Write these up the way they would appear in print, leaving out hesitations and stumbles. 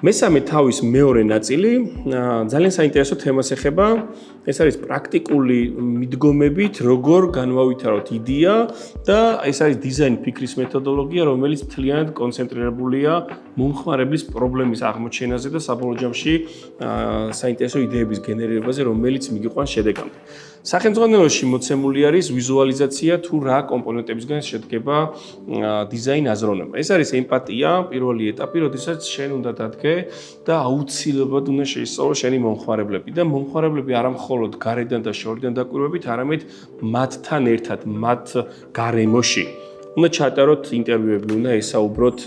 მესამე თავის მეორე ნაწილი ძალიან საინტერესო თემას ეხება. ეს არის პრაქტიკული მიდგომებით, როგორ განვავითაროთ იდეა და ეს არის დიზაინ ფიქრის მეთოდოლოგია, რომელიც მთლიანად კონცენტრირებულია მომხმარებლის პრობლემის აღმოჩენაზე და საბოლოო ჯამში საინტერესო იდეების გენერირებაზე, რომელიც მიგიყვანს შედეგამდე. სახელმძღვანელოში მოცემული არის ვიზუალიზაცია თუ რა კომპონენტებისგან შედგება დიზაინ აზროვნება. ეს არის ემპათია, პირველი ეტაპი, როდესაც შენ უნდა დადგე და აუცილებლად უნდა შეისწავლო შენი მომხმარებლები და მომხმარებლები არა მხოლოდ გარედან და შორიდან დაკვირვებით, არამედ მათთან ერთად, მათ გარემოში. უნდა ჩატაროთ ინტერვიუები, უნდა ესაუბროთ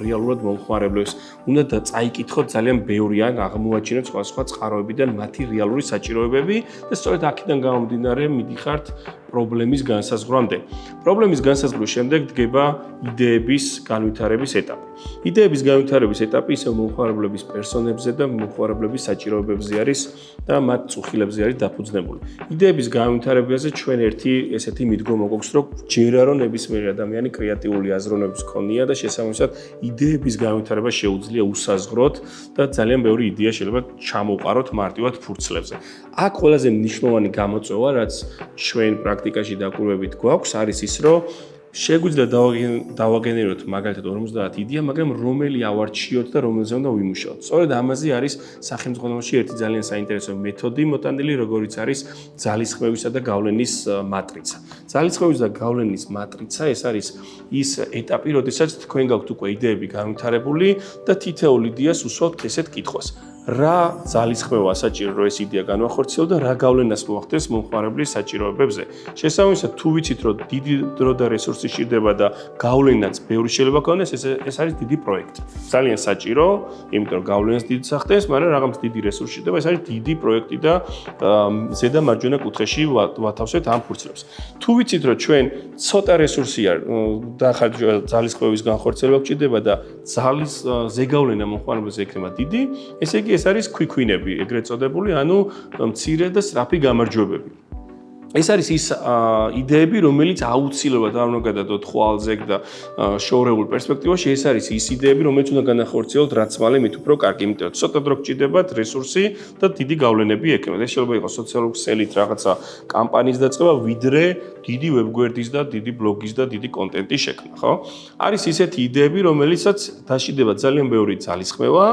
რეალურად მომხმარებლებს, უნდა წაიკითხოთ ძალიან ბევრი ან აღმოაჩინოთ სხვადასხვა წყაროებიდან მათი რეალური საჭიროებები და სწორედ აქედან გამომდინარე მიდიხართ პრობლემის განსაზღვრამდე. პრობლემის განსაზღვრის შემდეგ დგება იდეების განვითარების ეტაპი. იდეების განვითარების ეტაპი ისევ მომხმარებლების პერსონებზე და მომხმარებლების საჭიროებებზე არის და მათ წუხილებზე არის დაფუძნებული. იდეების განვითარებაზე ჩვენ ერთი ესეთი მიდგომა გვაქვს, რომ ჯერა რომ ნებისმიერი ადამიანი კრეატიული აზროვნების მქონეა და შესაბამისად იდეების განვითარება შეუძლია უსაზღროდ და ძალიან ბევრი იდეა შეიძლება ჩამოვყაროთ მარტივად ფურცლებზე. აქ ყველაზე მნიშვნელოვანი გამოწვევა, რაც ჩვენ პრაქტიკაში დაკვირვებით გვაქვს, არის ის, რომ შეგვიძლია დავაგენეროთ მაგალითად 50 იდეა, მაგრამ რომელი ავარჩიოთ და რომელზე უნდა ვიმუშაოთ. სწორედ ამაზე არის სახელმძღვანელოში ერთი ძალიან საინტერესო მეთოდი მოტანილი, როგორიც არის ძალისხმევისა და გავლენის მატრიცა. ძალისხმევის და გავლენის მატრიცა ეს არის ის ეტაპი, როდესაც თქვენ გაქვთ უკვე იდეები განვითარებული და თითოეულ იდეას უსვამთ ესეთ კითხვას. რა ძალისხმევა საჭირო რომ ეს იდეა განვახორციელო და რა გავლენას მოახდენს მომხმარებლის საჭიროებებზე. შესაბამისად, თუ ვიცით, რომ დიდი დრო და რესურსი სჭირდება და გავლენაც ბევრი შეიძლება გქონდეს, ეს არის დიდი პროექტი. ძალიან საჭირო, იმიტომ რომ გავლენას დიდს ახდენს, მაგრამ რაღაც დიდი რესურსი სჭირდება, ეს არის დიდი პროექტი და ზედა მარჯვენა კუთხეში ვათავსებთ ამ ფურცლებს. თუ ვიცით, რომ ჩვენ ცოტა რესურსი და ძალისხმევის განხორციელება გჭირდება და ძალის ზეგავლენა მომხმარებელზე ექნება დიდი, ესე იგი ეს არის quick-win-ები, ეგრეთ წოდებული, ანუ მცირე და სწრაფი გამარჯვებები. ეს არის ის იდეები, რომელიც აუცილებლად არ უნდა გადადოთ ხვალზე და შორეულ პერსპექტივაში, ეს არის ის იდეები, რომელიც უნდა განახორციელოთ რაც მალე მით უფრო კარგი, იმიტომ რომ ცოტა დრო გჭირდებათ რესურსი და დიდი გავლენები ექნება. ეს შეიძლება იყოს სოციალური ქსელით რაღაცა კამპანიის დაწყება, ვიდრე დიდი ვებგვერდის და დიდი ბლოგის და დიდი კონტენტის შექმნა, ხო? არის ისეთი იდეები, რომელიცაც დაშიდება ძალიან ბევრი ძალისხმევა,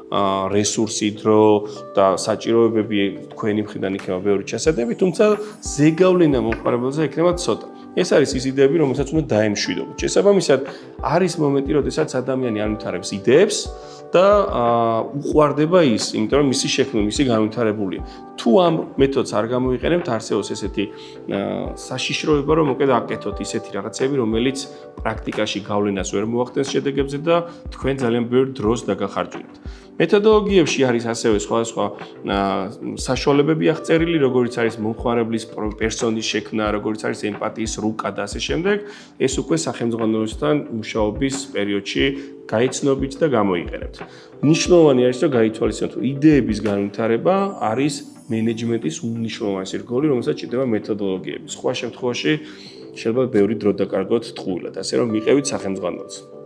რესურსი, დრო და საჭიროებები თქვენი მხრიდან იქნება ბევრი ჩასადები, თუმცა ზეგავლენა მომხმარებელზე ექნება ცოტა. ეს არის ის იდეები, რომელსაც უნდა დაემშვიდობოთ. შესაბამისად, არის მომენტი, როდესაც ადამიანი ანვითარებს იდეებს და უყვარდება ის, იმიტომ რომ მისი შექმნა, მისი განვითარებულია. თუ ამ მეთოდს არ გამოიყენებთ, არსებობს ესეთი საშიშროება, რომ მოკედ აკეთოთ ისეთი რაღაცები, რომელიც პრაქტიკაში გავლენას ვერ მოახდენს შედეგებზე და თქვენ ძალიან ბევრ დროს დაგახარჯვებთ. მეთოდოლოგიებში არის ასევე სხვადასხვა საშუალებები აღწერილი, როგორიც არის მომხმარებლის პერსონის შექმნა, როგორიც არის ემპათიის რუკა და ასე შემდეგ. ეს უკვე სახელმძღვანელოსთან მუშაობის პერიოდში გაიცნობით და გამოიყენებთ. მნიშვნელოვანი არის, რომ გაითვალისწინოთ, რომ იდეების განვითარება არის მენეჯმენტის უმნიშვნელოვანესი რგოლი, რომელსაც ჭირდება მეთოდოლოგიები. სხვა შემთხვევაში შეიძლება ბევრი დრო დაკარგოთ ტყუილად, ასე რომ მიყევით სახელმძღვანელოს.